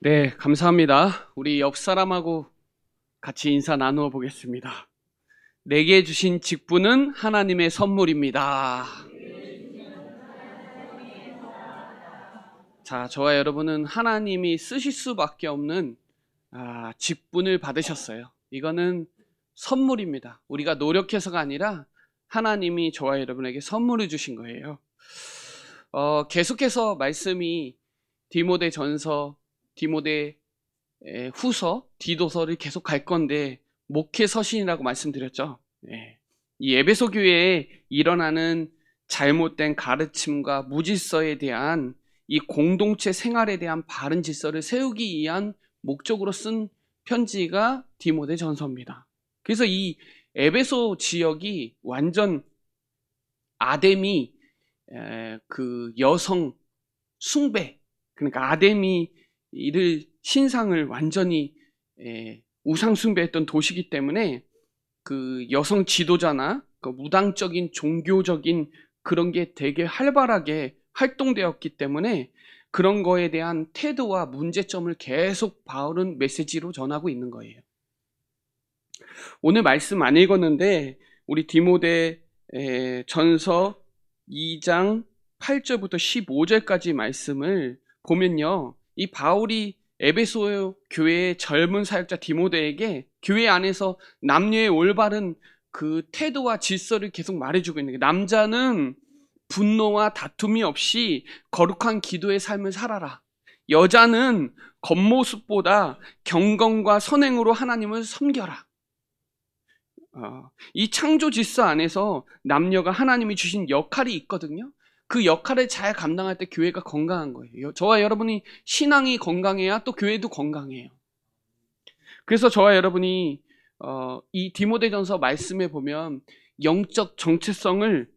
네, 감사합니다. 우리 옆 사람하고 같이 인사 나누어 보겠습니다. 내게 주신 직분은 하나님의 선물입니다. 자, 저와 여러분은 하나님이 쓰실 수밖에 없는 직분을 받으셨어요. 이거는 선물입니다. 우리가 노력해서가 아니라 하나님이 저와 여러분에게 선물을 주신 거예요. 계속해서 말씀이 디모데 전서, 디모데 후서, 디도서를 계속 갈 건데 목회 서신이라고 말씀드렸죠. 이 에베소 교회에 일어나는 잘못된 가르침과 무질서에 대한 이 공동체 생활에 대한 바른 질서를 세우기 위한 목적으로 쓴 편지가 디모데 전서입니다. 그래서 이 에베소 지역이 완전 아데미 그 여성 숭배, 그러니까 아데미를 신상을 완전히 우상 숭배했던 도시이기 때문에 그 여성 지도자나 그 무당적인 종교적인 그런 게 되게 활발하게 활동되었기 때문에 그런 거에 대한 태도와 문제점을 계속 바울은 메시지로 전하고 있는 거예요. 오늘 말씀 안 읽었는데 우리 디모데 전서 2장 8절부터 15절까지 말씀을 보면요, 이 바울이 에베소 교회의 젊은 사역자 디모데에게 교회 안에서 남녀의 올바른 그 태도와 질서를 계속 말해주고 있는 거예요. 남자는 분노와 다툼이 없이 거룩한 기도의 삶을 살아라. 여자는 겉모습보다 경건과 선행으로 하나님을 섬겨라. 이 창조 질서 안에서 남녀가 하나님이 주신 역할이 있거든요. 그 역할을 잘 감당할 때 교회가 건강한 거예요. 저와 여러분이 신앙이 건강해야 또 교회도 건강해요. 그래서 저와 여러분이 이 디모데전서 말씀에 보면 영적 정체성을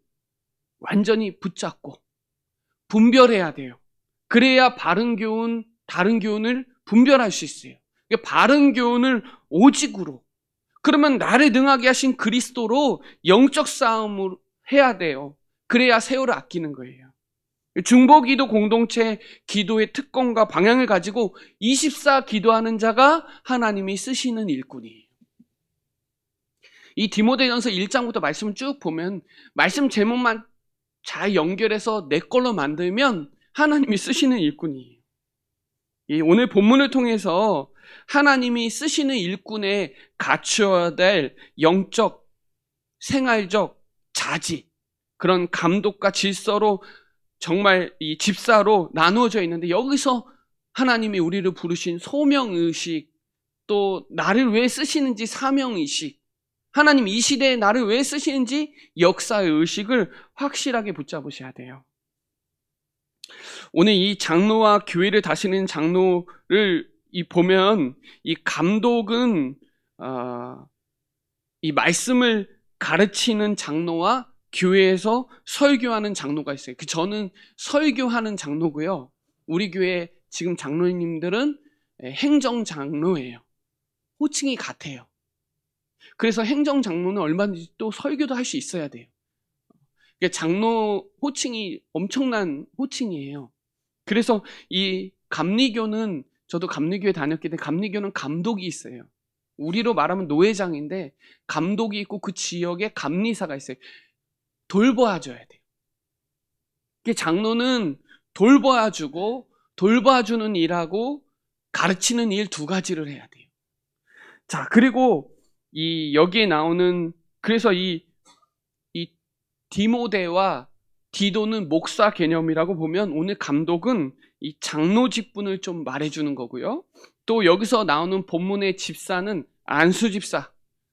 완전히 붙잡고 분별해야 돼요. 그래야 바른 교훈, 다른 교훈을 분별할 수 있어요. 바른 교훈을 오직으로, 그러면 나를 능하게 하신 그리스도로 영적 싸움을 해야 돼요. 그래야 세월을 아끼는 거예요. 중보기도 공동체 기도의 특권과 방향을 가지고 24 기도하는 자가 하나님이 쓰시는 일꾼이에요. 이 디모데전서 1장부터 말씀을 쭉 보면 말씀 제목만 잘 연결해서 내 걸로 만들면 하나님이 쓰시는 일꾼이에요. 오늘 본문을 통해서 하나님이 쓰시는 일꾼에 갖추어야 될 영적, 생활적 자질, 그런 감독과 질서로 정말 이 집사로 나누어져 있는데, 여기서 하나님이 우리를 부르신 소명의식, 또 나를 왜 쓰시는지 사명의식, 하나님 이 시대에 나를 왜 쓰시는지 역사의 의식을 확실하게 붙잡으셔야 돼요. 오늘 이 장로와 교회를 다스리는 장로를 보면 이 감독은 이 말씀을 가르치는 장로와 교회에서 설교하는 장로가 있어요. 저는 설교하는 장로고요. 우리 교회 지금 장로님들은 행정 장로예요. 호칭이 같아요. 그래서 행정 장로는 얼마든지 또 설교도 할 수 있어야 돼요. 장로 호칭이 엄청난 호칭이에요. 그래서 이 감리교는, 저도 감리교에 다녔기 때문에 감리교는 감독이 있어요. 우리로 말하면 노회장인데 감독이 있고 그 지역에 감리사가 있어요. 돌봐줘야 돼요. 장로는 돌봐주고 돌봐주는 일하고 가르치는 일 두 가지를 해야 돼요. 자, 그리고 이 여기에 나오는, 그래서 이 디모데와 디도는 목사 개념이라고 보면 오늘 감독은 이 장로 직분을 좀 말해주는 거고요. 또 여기서 나오는 본문의 집사는 안수 집사.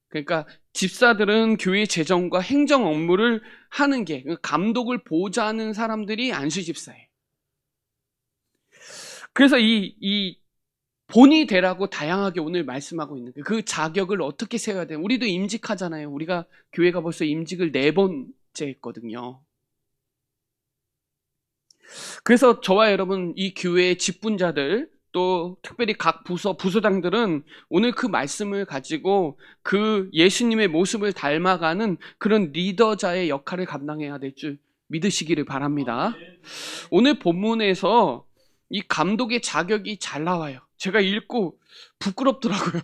그러니까 집사들은 교회 재정과 행정 업무를 하는 게, 감독을 보좌하는 사람들이 안수 집사예요. 그래서 이 본이 되라고 다양하게 오늘 말씀하고 있는 거예요. 그 자격을 어떻게 세워야 돼요? 우리도 임직하잖아요. 우리가 교회가 벌써 임직을 4번째 했거든요. 그래서 저와 여러분, 이 교회의 직분자들, 또 특별히 각 부서장들은 오늘 그 말씀을 가지고 그 예수님의 모습을 닮아가는 그런 리더자의 역할을 감당해야 될 줄 믿으시기를 바랍니다. 오늘 본문에서 이 감독의 자격이 잘 나와요. 제가 읽고 부끄럽더라고요.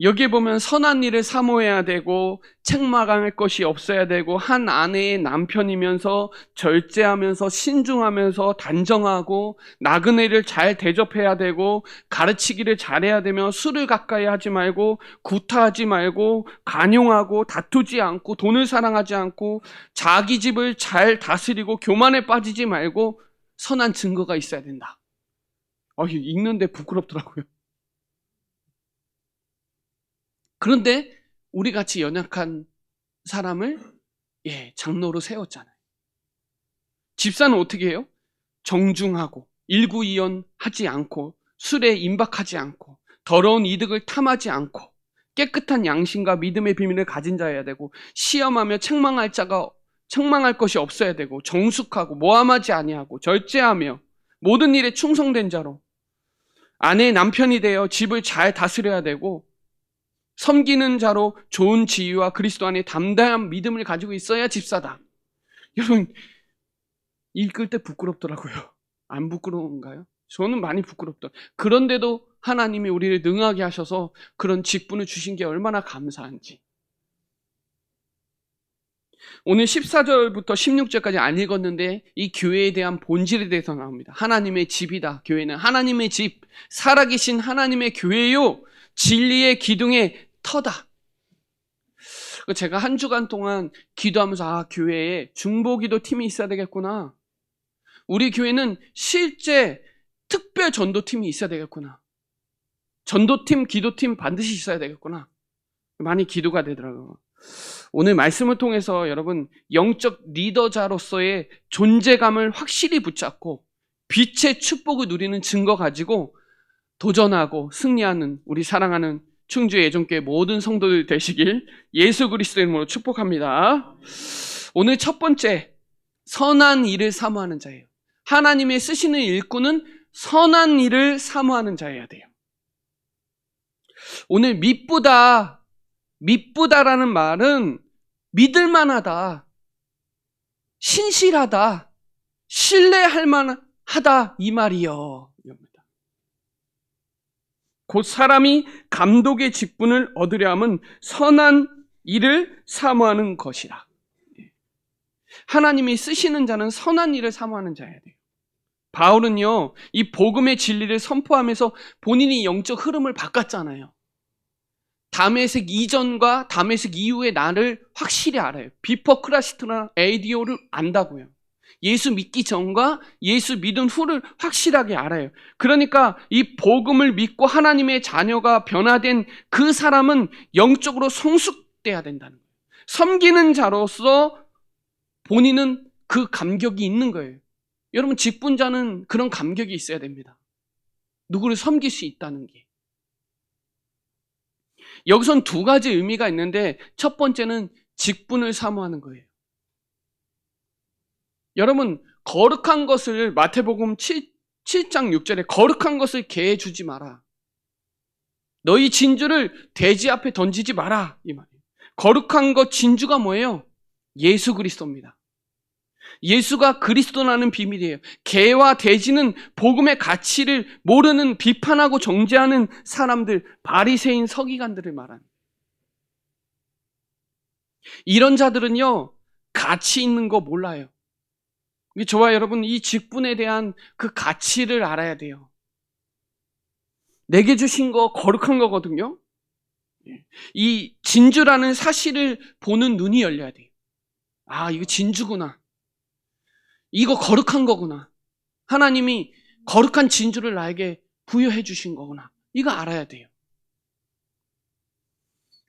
여기에 보면 선한 일을 사모해야 되고 책망할 것이 없어야 되고 한 아내의 남편이면서 절제하면서 신중하면서 단정하고 나그네를 잘 대접해야 되고 가르치기를 잘해야 되며 술을 가까이 하지 말고 구타하지 말고 간용하고 다투지 않고 돈을 사랑하지 않고 자기 집을 잘 다스리고 교만에 빠지지 말고 선한 증거가 있어야 된다. 읽는데 부끄럽더라고요. 그런데 우리 같이 연약한 사람을 장로로 세웠잖아요. 집사는 어떻게 해요? 정중하고 일구이연하지 않고 술에 임박하지 않고 더러운 이득을 탐하지 않고 깨끗한 양심과 믿음의 비밀을 가진 자여야 되고 시험하며 책망할 것이 없어야 되고 정숙하고 모함하지 아니하고 절제하며 모든 일에 충성된 자로 아내의 남편이 되어 집을 잘 다스려야 되고 섬기는 자로 좋은 지위와 그리스도 안에 담대한 믿음을 가지고 있어야 집사다. 여러분, 읽을 때 부끄럽더라고요. 안 부끄러운가요? 저는 많이 부끄럽다. 그런데도 하나님이 우리를 능하게 하셔서 그런 직분을 주신 게 얼마나 감사한지. 오늘 14절부터 16절까지 안 읽었는데 이 교회에 대한 본질에 대해서 나옵니다. 하나님의 집이다. 교회는 하나님의 집, 살아계신 하나님의 교회요. 진리의 기둥의 터다. 제가 한 주간 동안 기도하면서 교회에 중보기도 팀이 있어야 되겠구나. 우리 교회는 실제 특별 전도팀이 있어야 되겠구나. 전도팀, 기도팀 반드시 있어야 되겠구나. 많이 기도가 되더라고요. 오늘 말씀을 통해서 여러분 영적 리더자로서의 존재감을 확실히 붙잡고 빛의 축복을 누리는 증거 가지고 도전하고 승리하는 우리 사랑하는 충주 예전교회 모든 성도들 되시길 예수 그리스도의 이름으로 축복합니다. 오늘 첫 번째, 선한 일을 사모하는 자예요. 하나님의 쓰시는 일꾼은 선한 일을 사모하는 자여야 돼요. 오늘 믿부다라는 말은 믿을만하다, 신실하다, 신뢰할 만하다 이 말이요. 곧 사람이 감독의 직분을 얻으려 함은 선한 일을 사모하는 것이라. 하나님이 쓰시는 자는 선한 일을 사모하는 자여야 돼요. 바울은요, 이 복음의 진리를 선포하면서 본인이 영적 흐름을 바꿨잖아요. 다메섹 이전과 다메섹 이후의 나를 확실히 알아요. 비퍼 크라시트나 에이디오를 안다고요. 예수 믿기 전과 예수 믿은 후를 확실하게 알아요. 그러니까 이 복음을 믿고 하나님의 자녀가 변화된 그 사람은 영적으로 성숙돼야 된다는 거예요. 섬기는 자로서 본인은 그 감격이 있는 거예요. 여러분, 직분자는 그런 감격이 있어야 됩니다. 누구를 섬길 수 있다는 게. 여기선 두 가지 의미가 있는데 첫 번째는 직분을 사모하는 거예요. 여러분, 거룩한 것을 마태복음 7장 6절에 거룩한 것을 개에 주지 마라. 너희 진주를 돼지 앞에 던지지 마라. 이 말이에요. 거룩한 것 진주가 뭐예요? 예수 그리스도입니다. 예수가 그리스도라는 비밀이에요. 개와 돼지는 복음의 가치를 모르는 비판하고 정죄하는 사람들, 바리새인 서기관들을 말하는 거예요. 이런 자들은요, 가치 있는 거 몰라요. 저와 여러분, 이 직분에 대한 그 가치를 알아야 돼요. 내게 주신 거 거룩한 거거든요. 이 진주라는 사실을 보는 눈이 열려야 돼요. 이거 진주구나. 이거 거룩한 거구나. 하나님이 거룩한 진주를 나에게 부여해 주신 거구나. 이거 알아야 돼요.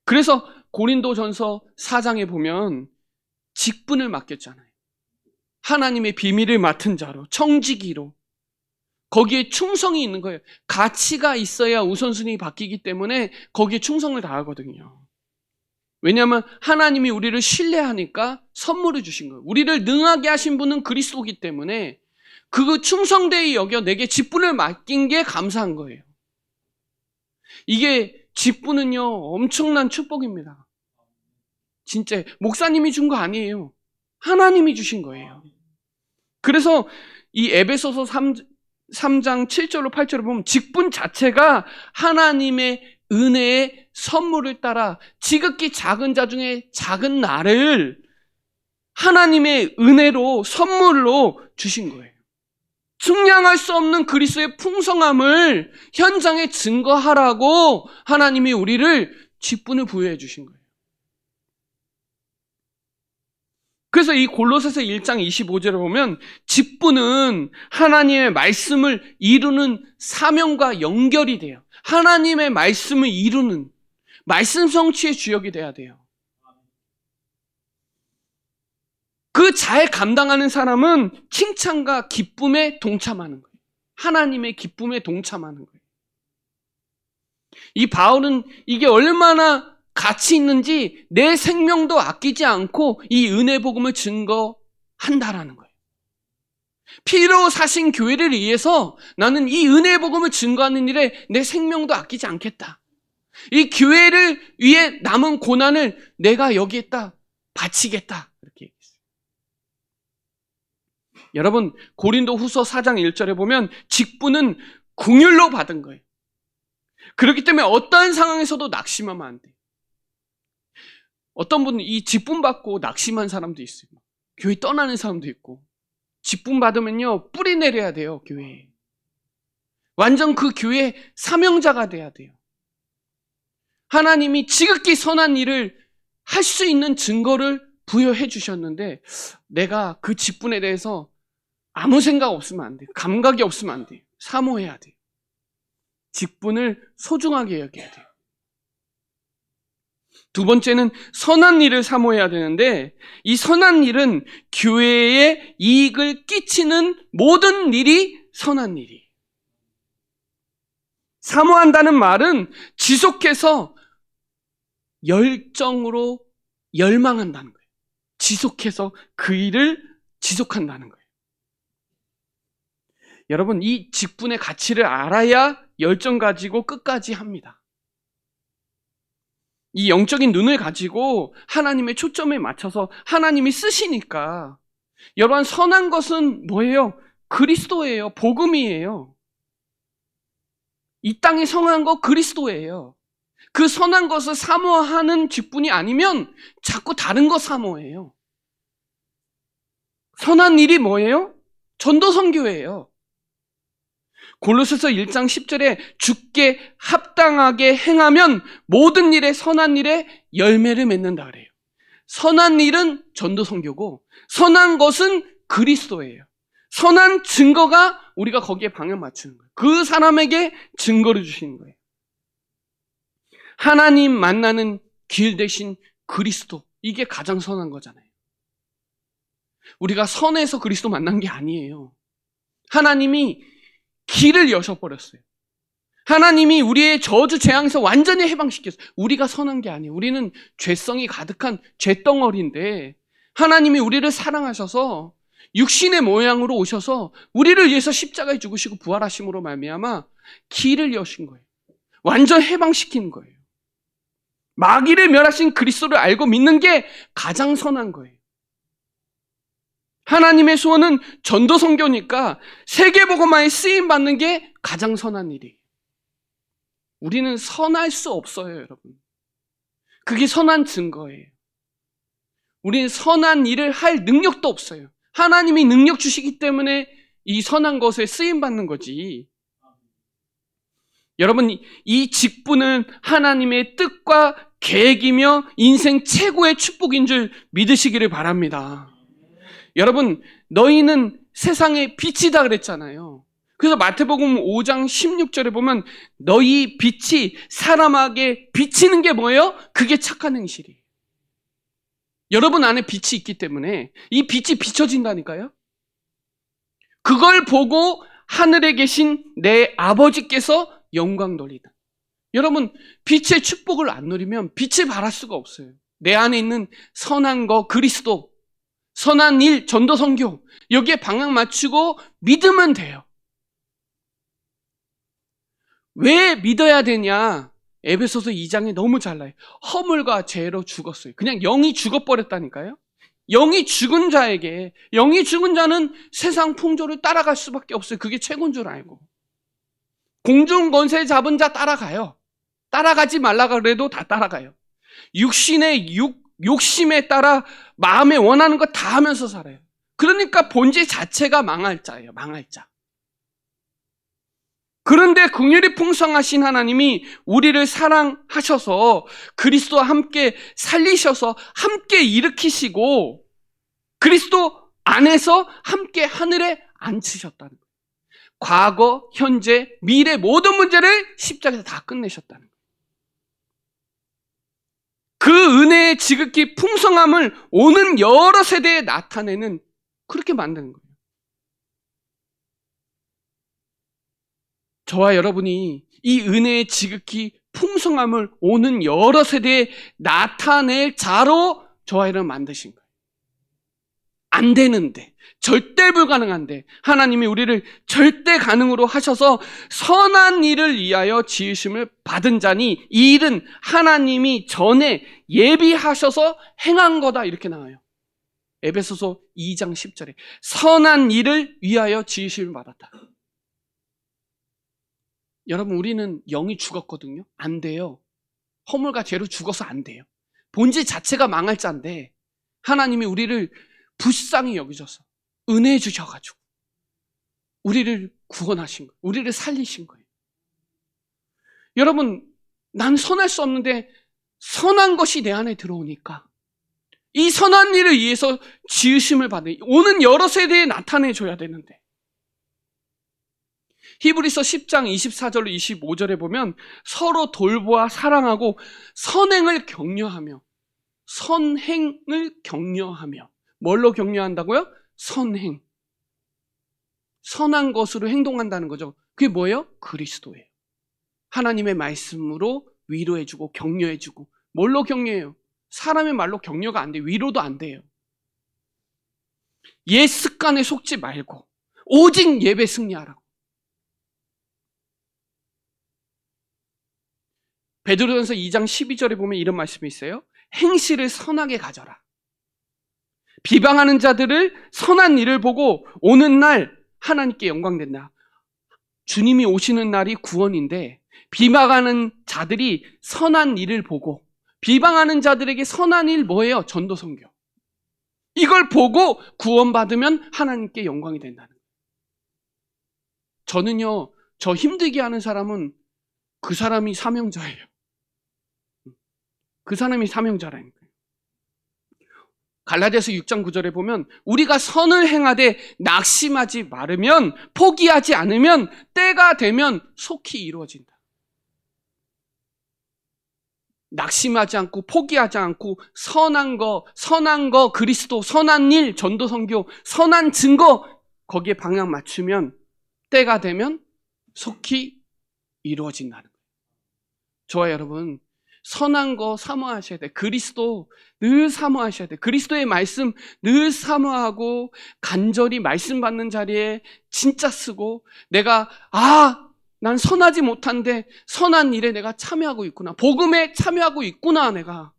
그래서 고린도전서 4장에 보면 직분을 맡겼잖아요. 하나님의 비밀을 맡은 자로, 청지기로. 거기에 충성이 있는 거예요. 가치가 있어야 우선순위 바뀌기 때문에 거기에 충성을 다하거든요. 왜냐하면 하나님이 우리를 신뢰하니까 선물을 주신 거예요. 우리를 능하게 하신 분은 그리스도이기 때문에 그 충성되이 여겨 내게 직분을 맡긴 게 감사한 거예요. 이게 직분은요, 엄청난 축복입니다. 진짜 목사님이 준 거 아니에요. 하나님이 주신 거예요. 그래서 이 에베소서 3장 7절로 8절을 보면 직분 자체가 하나님의 은혜의 선물을 따라 지극히 작은 자 중에 작은 나를 하나님의 은혜로 선물로 주신 거예요. 측량할 수 없는 그리스도의 풍성함을 현장에 증거하라고 하나님이 우리를 직분을 부여해 주신 거예요. 그래서 이 골로새서 1장 25절에 보면 직분은 하나님의 말씀을 이루는 사명과 연결이 돼요. 하나님의 말씀을 이루는 말씀 성취의 주역이 돼야 돼요. 그 잘 감당하는 사람은 칭찬과 기쁨에 동참하는 거예요. 하나님의 기쁨에 동참하는 거예요. 이 바울은 이게 얼마나 가치 있는지 내 생명도 아끼지 않고 이 은혜 복음을 증거한다라는 거예요. 피로 사신 교회를 위해서 나는 이 은혜 복음을 증거하는 일에 내 생명도 아끼지 않겠다. 이 교회를 위해 남은 고난을 내가 여기에다 바치겠다. 이렇게 얘기했어요. 여러분, 고린도 후서 4장 1절에 보면 직분은 긍휼로 받은 거예요. 그렇기 때문에 어떠한 상황에서도 낙심하면 안 돼요. 어떤 분은 이 직분 받고 낙심한 사람도 있어요. 교회 떠나는 사람도 있고. 직분 받으면요, 뿌리 내려야 돼요, 교회에. 완전 그 교회의 사명자가 돼야 돼요. 하나님이 지극히 선한 일을 할 수 있는 증거를 부여해 주셨는데 내가 그 직분에 대해서 아무 생각 없으면 안 돼요. 감각이 없으면 안 돼요. 사모해야 돼요. 직분을 소중하게 여겨야 돼요. 두 번째는 선한 일을 사모해야 되는데 이 선한 일은 교회에 이익을 끼치는 모든 일이 선한 일이에요. 사모한다는 말은 지속해서 열정으로 열망한다는 거예요. 지속해서 그 일을 지속한다는 거예요. 여러분, 이 직분의 가치를 알아야 열정 가지고 끝까지 합니다. 이 영적인 눈을 가지고 하나님의 초점에 맞춰서 하나님이 쓰시니까 여러분, 선한 것은 뭐예요? 그리스도예요. 복음이에요. 이 땅에 성한 거 그리스도예요. 그 선한 것을 사모하는 직분이 아니면 자꾸 다른 거 사모해요. 선한 일이 뭐예요? 전도 선교예요. 골로새서 1장 10절에 주께 합당하게 행하면 모든 일에 선한 일에 열매를 맺는다 그래요. 선한 일은 전도 선교고 선한 것은 그리스도예요. 선한 증거가 우리가 거기에 방향 맞추는 거예요. 그 사람에게 증거를 주시는 거예요. 하나님 만나는 길 대신 그리스도, 이게 가장 선한 거잖아요. 우리가 선해서 그리스도 만난 게 아니에요. 하나님이 길을 여셔버렸어요. 하나님이 우리의 저주 재앙에서 완전히 해방시켰어요. 우리가 선한 게 아니에요. 우리는 죄성이 가득한 죄덩어리인데 하나님이 우리를 사랑하셔서 육신의 모양으로 오셔서 우리를 위해서 십자가에 죽으시고 부활하심으로 말미암아 길을 여신 거예요. 완전 해방시킨 거예요. 마귀를 멸하신 그리스도를 알고 믿는 게 가장 선한 거예요. 하나님의 소원은 전도 선교니까 세계복음화에 쓰임받는 게 가장 선한 일이에요. 우리는 선할 수 없어요, 여러분. 그게 선한 증거예요. 우리는 선한 일을 할 능력도 없어요. 하나님이 능력 주시기 때문에 이 선한 것에 쓰임받는 거지. 여러분, 이 직분은 하나님의 뜻과 계획이며 인생 최고의 축복인 줄 믿으시기를 바랍니다. 여러분, 너희는 세상의 빛이다 그랬잖아요. 그래서 마태복음 5장 16절에 보면 너희 빛이 사람에게 비치는 게 뭐예요? 그게 착한 행실이에요. 여러분 안에 빛이 있기 때문에 이 빛이 비춰진다니까요. 그걸 보고 하늘에 계신 내 아버지께서 영광 돌리다. 여러분, 빛의 축복을 안 누리면 빛을 발할 수가 없어요. 내 안에 있는 선한 거, 그리스도, 선한 일, 전도 선교, 여기에 방향 맞추고 믿으면 돼요. 왜 믿어야 되냐? 에베소서 2장에 너무 잘 나와요. 허물과 죄로 죽었어요. 그냥 영이 죽어버렸다니까요. 영이 죽은 자에게, 영이 죽은 자는 세상 풍조를 따라갈 수밖에 없어요. 그게 최고인 줄 알고. 공중 권세 잡은 자 따라가요. 따라가지 말라 그래도 다 따라가요. 욕심에 따라 마음에 원하는 거 다 하면서 살아요. 그러니까 본질 자체가 망할 자예요. 망할 자. 그런데 긍휼이 풍성하신 하나님이 우리를 사랑하셔서 그리스도와 함께 살리셔서 함께 일으키시고 그리스도 안에서 함께 하늘에 앉히셨다는 거예요. 과거, 현재, 미래 모든 문제를 십자가에서 다 끝내셨다는 거예요. 그 은혜의 지극히 풍성함을 오는 여러 세대에 나타내는, 그렇게 만드는 거예요. 저와 여러분이 이 은혜의 지극히 풍성함을 오는 여러 세대에 나타낼 자로 저와 여러분 만드신 거예요. 안 되는데, 절대 불가능한데 하나님이 우리를 절대 가능으로 하셔서 선한 일을 위하여 지으심을 받은 자니 이 일은 하나님이 전에 예비하셔서 행한 거다, 이렇게 나와요. 에베소서 2장 10절에 선한 일을 위하여 지으심을 받았다. 여러분, 우리는 영이 죽었거든요. 안 돼요. 허물과 죄로 죽어서 안 돼요. 본질 자체가 망할 자인데 하나님이 우리를 불쌍히 여기셔서 은혜 주셔가지고 우리를 구원하신 거예요. 우리를 살리신 거예요. 여러분, 난 선할 수 없는데 선한 것이 내 안에 들어오니까 이 선한 일을 위해서 지으심을 받는, 오는 여러 세대에 나타내줘야 되는데, 히브리서 10장 24절로 25절에 보면 서로 돌보아 사랑하고 선행을 격려하며, 선행을 격려하며, 뭘로 격려한다고요? 선행. 선한 것으로 행동한다는 거죠. 그게 뭐예요? 그리스도예요. 하나님의 말씀으로 위로해주고 격려해주고. 뭘로 격려해요? 사람의 말로 격려가 안 돼요. 위로도 안 돼요. 옛 습관에 속지 말고 오직 예배 승리하라고. 베드로전서 2장 12절에 보면 이런 말씀이 있어요. 행실을 선하게 가져라. 비방하는 자들을 선한 일을 보고 오는 날 하나님께 영광된다. 주님이 오시는 날이 구원인데 비방하는 자들이 선한 일을 보고, 비방하는 자들에게 선한 일 뭐예요? 전도 선교. 이걸 보고 구원받으면 하나님께 영광이 된다는 거예요. 저는요, 저 힘들게 하는 사람은 그 사람이 사명자예요. 그 사람이 사명자라는 거예요. 갈라디아서 6장 9절에 보면 우리가 선을 행하되 낙심하지 말으면, 포기하지 않으면 때가 되면 속히 이루어진다. 낙심하지 않고 포기하지 않고 선한 거 그리스도, 선한 일 전도 선교, 선한 증거, 거기에 방향 맞추면 때가 되면 속히 이루어진다는 거예요. 저와 여러분, 선한 거 사모하셔야 돼. 그리스도 늘 사모하셔야 돼. 그리스도의 말씀 늘 사모하고 간절히 말씀 받는 자리에 진짜 쓰고, 내가 난 선하지 못한데 선한 일에 내가 참여하고 있구나. 복음에 참여하고 있구나. 내가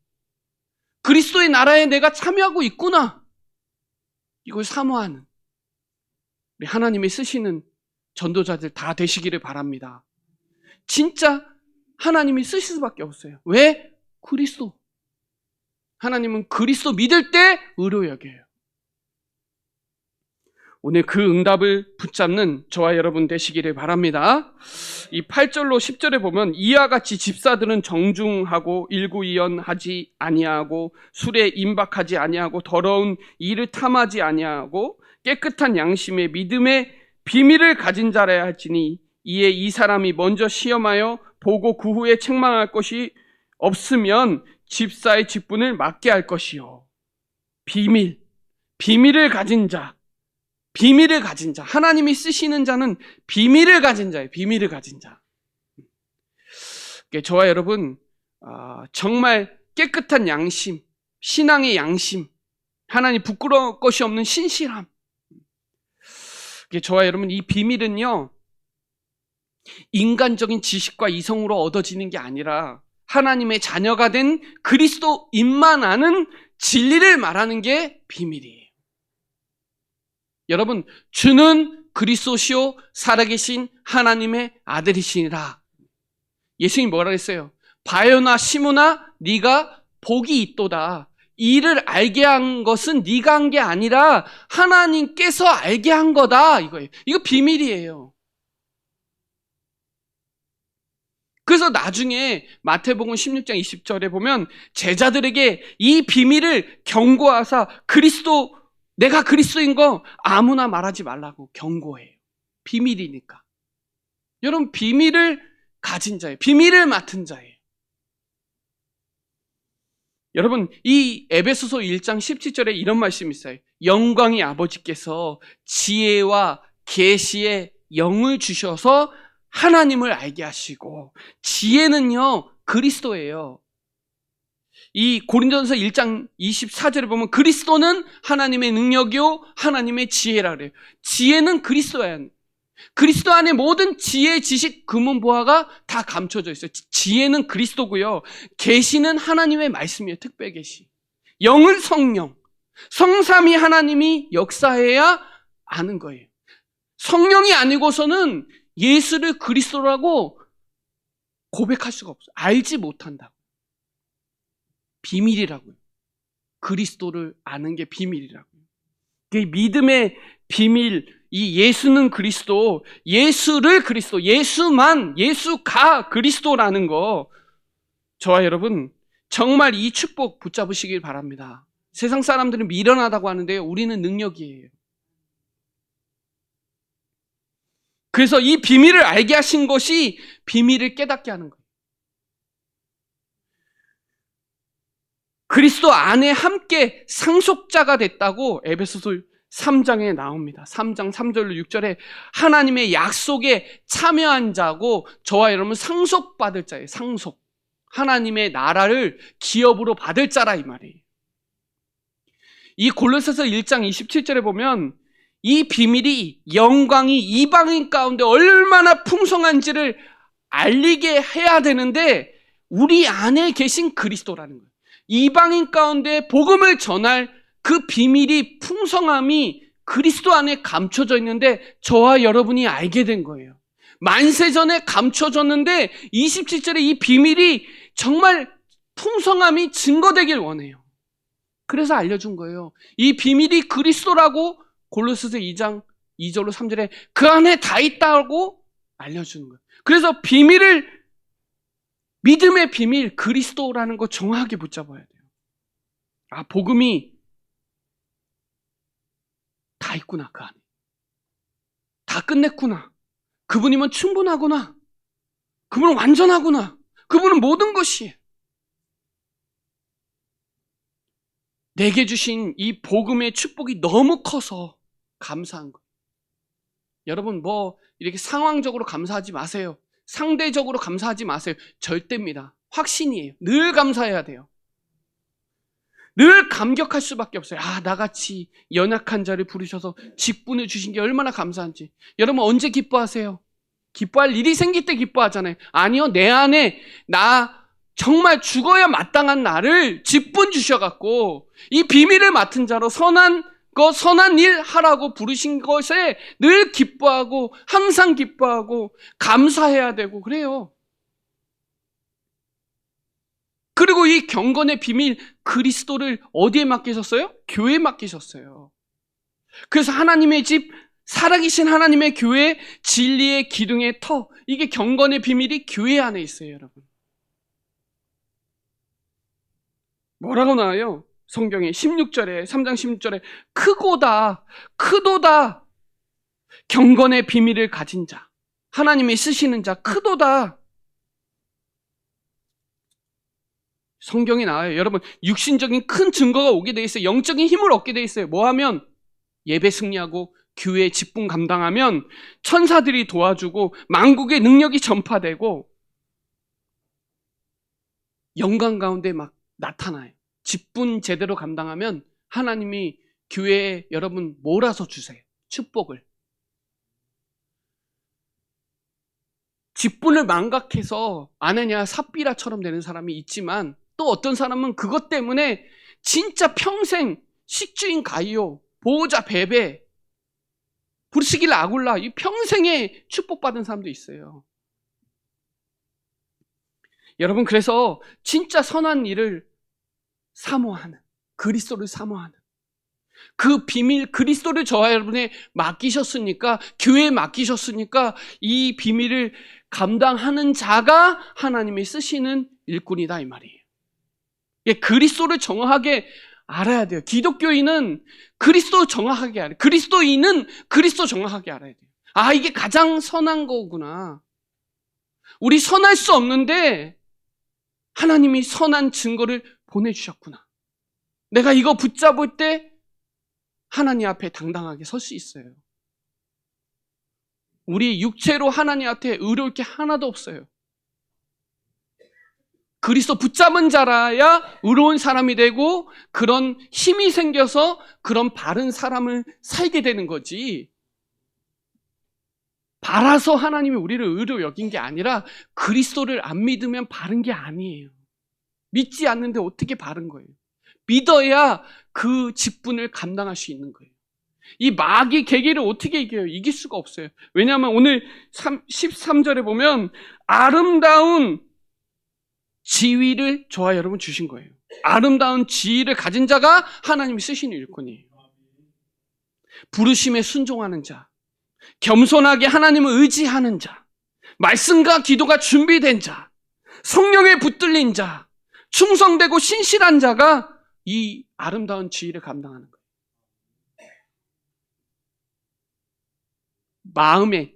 그리스도의 나라에 내가 참여하고 있구나. 이걸 사모하는 우리 하나님이 쓰시는 전도자들 다 되시기를 바랍니다. 진짜 하나님이 쓰실 수밖에 없어요. 왜? 그리스도. 하나님은 그리스도 믿을 때 의로 여겨요. 오늘 그 응답을 붙잡는 저와 여러분 되시기를 바랍니다. 이 8절로 10절에 보면 이와 같이 집사들은 정중하고 일구이연하지 아니하고 술에 임박하지 아니하고 더러운 일을 탐하지 아니하고 깨끗한 양심의 믿음의 비밀을 가진 자라야 할지니 이에 이 사람이 먼저 시험하여 보고 그 후에 책망할 것이 없으면 집사의 직분을 맡게 할 것이요. 비밀을 가진 자, 비밀을 가진 자. 하나님이 쓰시는 자는 비밀을 가진 자예요. 비밀을 가진 자. 저와 여러분, 정말 깨끗한 양심, 신앙의 양심, 하나님 부끄러울 것이 없는 신실함. 저와 여러분, 이 비밀은요, 인간적인 지식과 이성으로 얻어지는 게 아니라 하나님의 자녀가 된 그리스도인만 아는 진리를 말하는 게 비밀이에요. 여러분, 주는 그리스도시요 살아계신 하나님의 아들이시니라. 예수님이 뭐라 했어요? 바요나 시므나 네가 복이 있도다. 이를 알게 한 것은 네가 한 게 아니라 하나님께서 알게 한 거다. 이거예요. 이거 비밀이에요. 그래서 나중에 마태복음 16장 20절에 보면 제자들에게 이 비밀을 경고하사 내가 그리스도인 거 아무나 말하지 말라고 경고해요. 비밀이니까. 여러분, 비밀을 가진 자예요. 비밀을 맡은 자예요. 여러분, 이 에베소서 1장 17절에 이런 말씀이 있어요. 영광의 아버지께서 지혜와 계시의 영을 주셔서 하나님을 알게 하시고, 지혜는요 그리스도예요. 이 고린도전서 1장 24절에 보면 그리스도는 하나님의 능력이요 하나님의 지혜라 그래요. 지혜는 그리스도예요. 그리스도 안에 모든 지혜, 지식, 금은 보화가 다 감춰져 있어요. 지혜는 그리스도고요. 계시는 하나님의 말씀이에요. 특별 계시. 영은 성령. 성삼위 하나님이 역사해야 아는 거예요. 성령이 아니고서는 예수를 그리스도라고 고백할 수가 없어요. 알지 못한다고. 비밀이라고요. 그리스도를 아는 게 비밀이라고요. 그게 믿음의 비밀, 이 예수는 그리스도, 예수를 그리스도, 예수가 그리스도라는 거, 저와 여러분 정말 이 축복 붙잡으시길 바랍니다. 세상 사람들은 미련하다고 하는데요, 우리는 능력이에요. 그래서 이 비밀을 알게 하신 것이 비밀을 깨닫게 하는 거예요. 그리스도 안에 함께 상속자가 됐다고 에베소서 3장에 나옵니다. 3장 3절로 6절에 하나님의 약속에 참여한 자고 저와 여러분 상속받을 자예요. 상속. 하나님의 나라를 기업으로 받을 자라 이 말이에요. 이 골로새서 1장 27절에 보면 이 비밀이 영광이 이방인 가운데 얼마나 풍성한지를 알리게 해야 되는데 우리 안에 계신 그리스도라는 거예요. 이방인 가운데 복음을 전할 그 비밀이 풍성함이 그리스도 안에 감춰져 있는데 저와 여러분이 알게 된 거예요. 만세전에 감춰졌는데 27절에 이 비밀이 정말 풍성함이 증거되길 원해요. 그래서 알려준 거예요. 이 비밀이 그리스도라고 골로새서 2장 2절로 3절에 그 안에 다 있다고 알려주는 거예요. 그래서 믿음의 비밀 그리스도라는 거 정확하게 붙잡아야 돼요. 아, 복음이 다 있구나. 그 안에 다 끝냈구나. 그분이면 충분하구나. 그분은 완전하구나. 그분은 모든 것이에요. 내게 주신 이 복음의 축복이 너무 커서 감사한 거예요. 여러분 이렇게 상황적으로 감사하지 마세요. 상대적으로 감사하지 마세요. 절대입니다. 확신이에요. 늘 감사해야 돼요. 늘 감격할 수밖에 없어요. 아, 나같이 연약한 자를 부르셔서 직분을 주신 게 얼마나 감사한지. 여러분 언제 기뻐하세요? 기뻐할 일이 생길 때 기뻐하잖아요. 아니요, 내 안에 나 정말 죽어야 마땅한 나를 직분 주셔갖고 이 비밀을 맡은 자로 선한 일 하라고 부르신 것에 늘 기뻐하고 항상 기뻐하고 감사해야 되고 그래요. 그리고 이 경건의 비밀 그리스도를 어디에 맡기셨어요? 교회에 맡기셨어요. 그래서 하나님의 집, 살아계신 하나님의 교회, 진리의 기둥의 터, 이게 경건의 비밀이 교회 안에 있어요, 여러분. 뭐라고 나와요? 성경에 16절에 3장 16절에 크도다 경건의 비밀을 가진 자, 하나님이 쓰시는 자 크도다. 성경에 나와요. 여러분 육신적인 큰 증거가 오게 돼 있어요. 영적인 힘을 얻게 돼 있어요. 뭐 하면? 예배 승리하고 교회 직분 감당하면 천사들이 도와주고 만국의 능력이 전파되고 영광 가운데 막 나타나요. 직분 제대로 감당하면 하나님이 교회에 여러분 몰아서 주세요. 축복을. 직분을 망각해서 아내냐 삽비라처럼 되는 사람이 있지만 또 어떤 사람은 그것 때문에 진짜 평생 식주인 가이오, 보호자 베베, 브루스길라 아굴라, 이 평생에 축복받은 사람도 있어요. 여러분, 그래서 진짜 선한 일을 사모하는, 그리스도를 사모하는 그 비밀, 그리스도를 저와 여러분에 맡기셨으니까, 교회에 맡기셨으니까 이 비밀을 감당하는 자가 하나님이 쓰시는 일꾼이다, 이 말이에요. 그리스도를 정확하게 알아야 돼요. 기독교인은 그리스도 정확하게 알아요. 그리스도인은 그리스도 정확하게 알아야 돼요. 아, 이게 가장 선한 거구나. 우리 선할 수 없는데 하나님이 선한 증거를 보내주셨구나. 내가 이거 붙잡을 때 하나님 앞에 당당하게 설 수 있어요. 우리 육체로 하나님 앞에 의로울 게 하나도 없어요. 그리스도 붙잡은 자라야 의로운 사람이 되고 그런 힘이 생겨서 그런 바른 사람을 살게 되는 거지. 바라서 하나님이 우리를 의로 여긴 게 아니라 그리스도를 안 믿으면 바른 게 아니에요. 믿지 않는데 어떻게 바른 거예요? 믿어야 그 직분을 감당할 수 있는 거예요. 이 마귀 계계를 어떻게 이겨요? 이길 수가 없어요. 왜냐하면 오늘 13절에 보면 아름다운 지위를 저와 여러분 주신 거예요. 아름다운 지위를 가진 자가 하나님이 쓰시는 일꾼이에요. 부르심에 순종하는 자, 겸손하게 하나님을 의지하는 자, 말씀과 기도가 준비된 자, 성령에 붙들린 자, 충성되고 신실한 자가 이 아름다운 지위를 감당하는 거예요.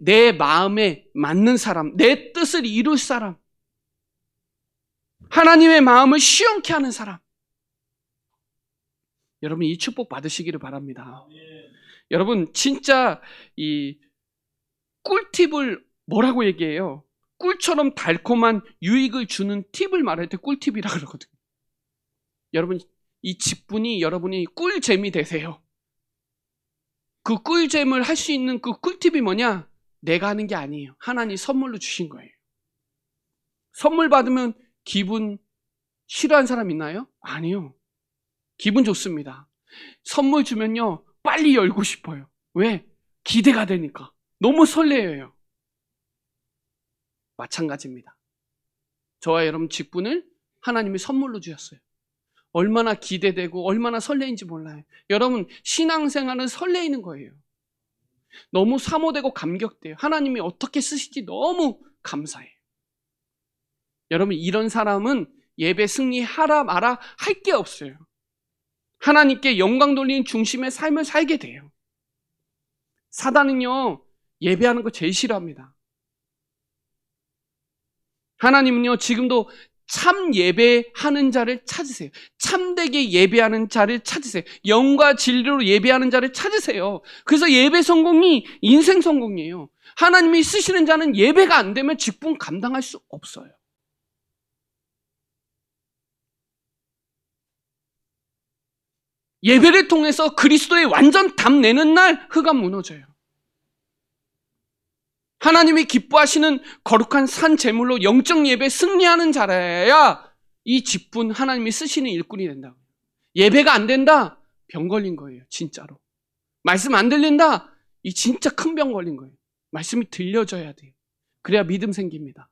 내 마음에 맞는 사람, 내 뜻을 이룰 사람, 하나님의 마음을 시원케 하는 사람. 여러분, 이 축복 받으시기를 바랍니다. 여러분, 진짜 이 꿀팁을 뭐라고 얘기해요? 꿀처럼 달콤한 유익을 주는 팁을 말할 때 꿀팁이라고 그러거든요. 여러분, 이 직분이 여러분이 꿀잼이 되세요. 그 꿀잼을 할 수 있는 그 꿀팁이 뭐냐? 내가 하는 게 아니에요. 하나님 선물로 주신 거예요. 선물 받으면 기분 싫어하는 사람 있나요? 아니요. 기분 좋습니다. 선물 주면요, 빨리 열고 싶어요. 왜? 기대가 되니까. 너무 설레요. 마찬가지입니다. 저와 여러분 직분을 하나님이 선물로 주셨어요. 얼마나 기대되고 얼마나 설레인지 몰라요. 여러분, 신앙생활은 설레이는 거예요. 너무 사모되고 감격돼요. 하나님이 어떻게 쓰실지 너무 감사해요. 여러분, 이런 사람은 예배 승리하라 마라 할 게 없어요. 하나님께 영광 돌리는 중심의 삶을 살게 돼요. 사단은요, 예배하는 거 제일 싫어합니다. 하나님은요, 지금도 참 예배하는 자를 찾으세요. 참되게 예배하는 자를 찾으세요. 영과 진리로 예배하는 자를 찾으세요. 그래서 예배 성공이 인생 성공이에요. 하나님이 쓰시는 자는 예배가 안 되면 직분 감당할 수 없어요. 예배를 통해서 그리스도의 완전 답 내는 날 흑암 무너져요. 하나님이 기뻐하시는 거룩한 산 제물로 영적 예배 승리하는 자라야 이 직분 하나님이 쓰시는 일꾼이 된다고요. 예배가 안 된다? 병 걸린 거예요. 진짜로. 말씀 안 들린다? 이 진짜 큰 병 걸린 거예요. 말씀이 들려져야 돼요. 그래야 믿음 생깁니다.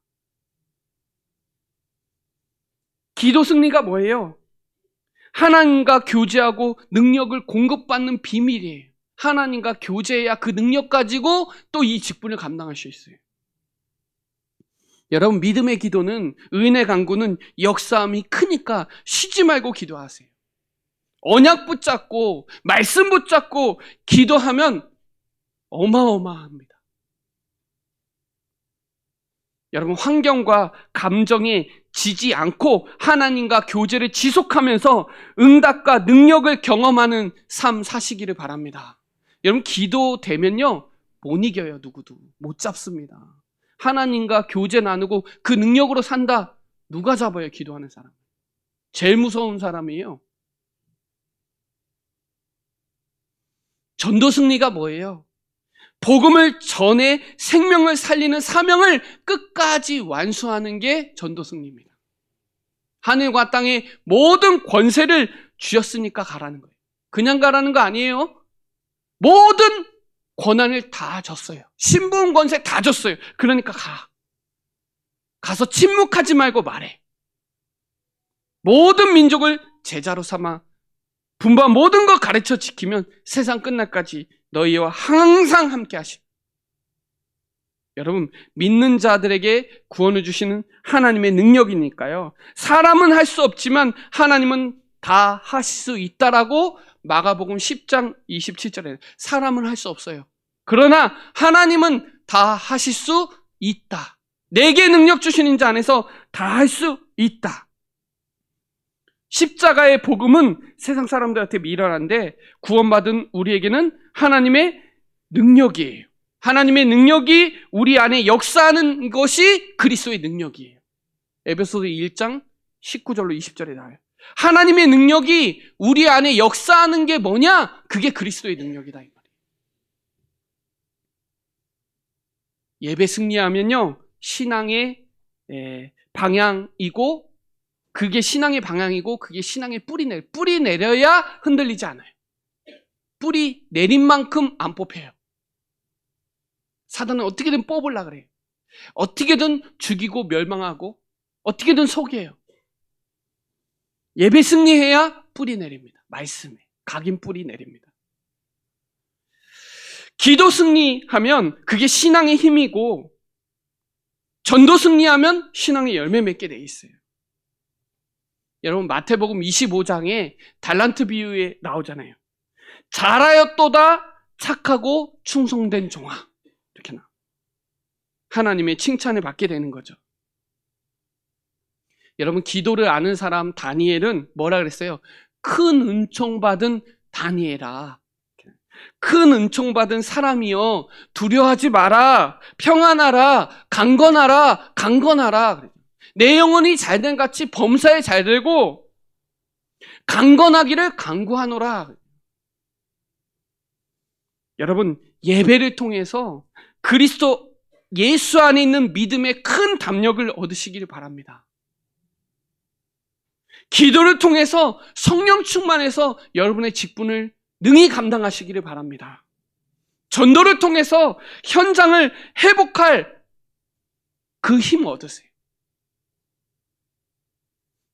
기도 승리가 뭐예요? 하나님과 교제하고 능력을 공급받는 비밀이에요. 하나님과 교제해야 그 능력 가지고 또 이 직분을 감당할 수 있어요. 여러분, 믿음의 기도는, 은혜 간구는 역사함이 크니까 쉬지 말고 기도하세요. 언약 붙잡고 말씀 붙잡고 기도하면 어마어마합니다. 여러분, 환경과 감정에 지지 않고 하나님과 교제를 지속하면서 응답과 능력을 경험하는 삶 사시기를 바랍니다. 여러분, 기도되면요, 못 이겨요. 누구도 못 잡습니다. 하나님과 교제 나누고 그 능력으로 산다. 누가 잡아요? 기도하는 사람. 제일 무서운 사람이에요. 전도 승리가 뭐예요? 복음을 전해 생명을 살리는 사명을 끝까지 완수하는 게 전도 승리입니다. 하늘과 땅의 모든 권세를 주셨으니까 가라는 거예요. 그냥 가라는 거 아니에요. 모든 권한을 다 줬어요. 신분 권세 다 줬어요. 그러니까 가. 가서 침묵하지 말고 말해. 모든 민족을 제자로 삼아 분부한 모든 것 가르쳐 지키면 세상 끝날까지 너희와 항상 함께 하시고. 여러분, 믿는 자들에게 구원을 주시는 하나님의 능력이니까요. 사람은 할 수 없지만 하나님은 다 하실 수 있다라고 마가복음 10장 27절에 사람은 할 수 없어요. 그러나 하나님은 다 하실 수 있다. 내게 능력 주시는 자 안에서 다 할 수 있다. 십자가의 복음은 세상 사람들한테 미련한데 구원받은 우리에게는 하나님의 능력이에요. 하나님의 능력이 우리 안에 역사하는 것이 그리스도의 능력이에요. 에베소서 1장 19절로 20절에 나와요. 하나님의 능력이 우리 안에 역사하는 게 뭐냐? 그게 그리스도의 능력이다, 이 말이에요. 예배 승리하면요, 신앙의 방향이고, 그게 신앙의 방향이고, 그게 신앙의 뿌리 내려야 흔들리지 않아요. 뿌리 내린 만큼 안 뽑혀요. 사단은 어떻게든 뽑으려고 그래요. 어떻게든 죽이고 멸망하고 어떻게든 속여요. 예배 승리해야 뿌리 내립니다. 말씀에 각인 뿌리 내립니다. 기도 승리하면 그게 신앙의 힘이고, 전도 승리하면 신앙의 열매 맺게 돼 있어요. 여러분, 마태복음 25장에 달란트 비유에 나오잖아요. 잘하였도다 착하고 충성된 종아, 이렇게 나와. 하나님의 칭찬을 받게 되는 거죠. 여러분, 기도를 아는 사람 다니엘은 뭐라 그랬어요? 큰 은총 받은 다니엘아, 큰 은총 받은 사람이여, 두려워하지 마라, 평안하라, 강건하라, 강건하라. 내 영혼이 잘된 같이 범사에 잘 되고 강건하기를 강구하노라. 여러분, 예배를 통해서 그리스도 예수 안에 있는 믿음의 큰 담력을 얻으시기를 바랍니다. 기도를 통해서 성령 충만해서 여러분의 직분을 능히 감당하시기를 바랍니다. 전도를 통해서 현장을 회복할 그 힘 얻으세요.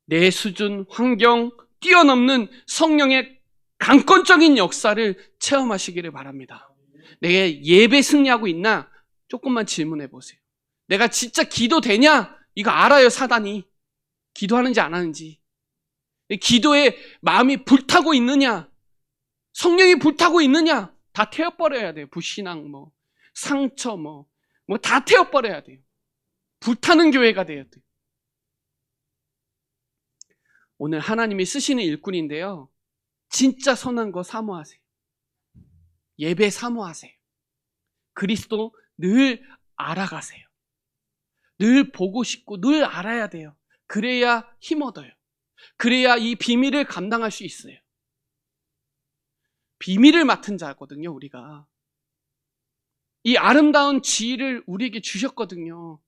내 수준, 환경 뛰어넘는 성령의 강권적인 역사를 체험하시기를 바랍니다. 내가 예배 승리하고 있나? 조금만 질문해 보세요. 내가 진짜 기도되냐? 이거 알아요, 사단이. 기도하는지 안 하는지. 기도에 마음이 불타고 있느냐? 성령이 불타고 있느냐? 다 태워버려야 돼요. 불신앙, 상처, 다 태워버려야 돼요. 불타는 교회가 돼야 돼요. 오늘 하나님이 쓰시는 일꾼인데요, 진짜 선한 거 사모하세요. 예배 사모하세요. 그리스도 늘 알아가세요. 늘 보고 싶고 늘 알아야 돼요. 그래야 힘 얻어요. 그래야 이 비밀을 감당할 수 있어요. 비밀을 맡은 자거든요, 우리가. 이 아름다운 지위를 우리에게 주셨거든요.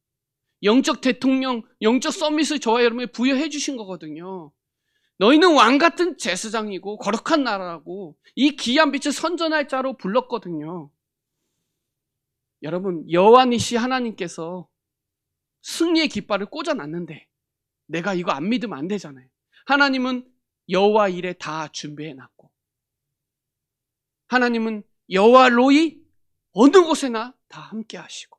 영적 대통령, 영적 서밋을 저와 여러분에게 부여해 주신 거거든요. 너희는 왕같은 제사장이고 거룩한 나라라고 이 귀한 빛을 선전할 자로 불렀거든요. 여러분, 여호와니시 하나님께서 승리의 깃발을 꽂아놨는데 내가 이거 안 믿으면 안 되잖아요. 하나님은 여호와 일에 다 준비해놨고, 하나님은 여호와 로이 어느 곳에나 다 함께 하시고,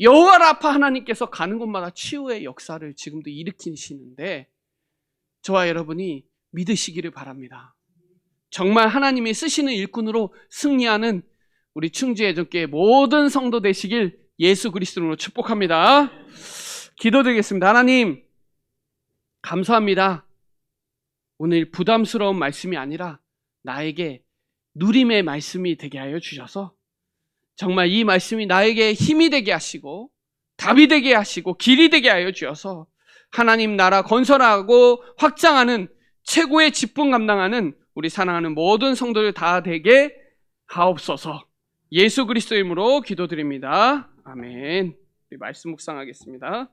여호와 라파 하나님께서 가는 곳마다 치유의 역사를 지금도 일으키시는데 저와 여러분이 믿으시기를 바랍니다. 정말 하나님이 쓰시는 일꾼으로 승리하는 우리 충주예전교회 모든 성도 되시길 예수 그리스도로 축복합니다. 기도드리겠습니다. 하나님, 감사합니다. 오늘 부담스러운 말씀이 아니라 나에게 누림의 말씀이 되게 하여 주셔서 정말 이 말씀이 나에게 힘이 되게 하시고 답이 되게 하시고 길이 되게 하여 주셔서 하나님 나라 건설하고 확장하는 최고의 직분 감당하는 우리 사랑하는 모든 성도들 다 되게 하옵소서. 예수 그리스도의 이름으로 기도드립니다. 아멘. 우리 말씀 묵상하겠습니다.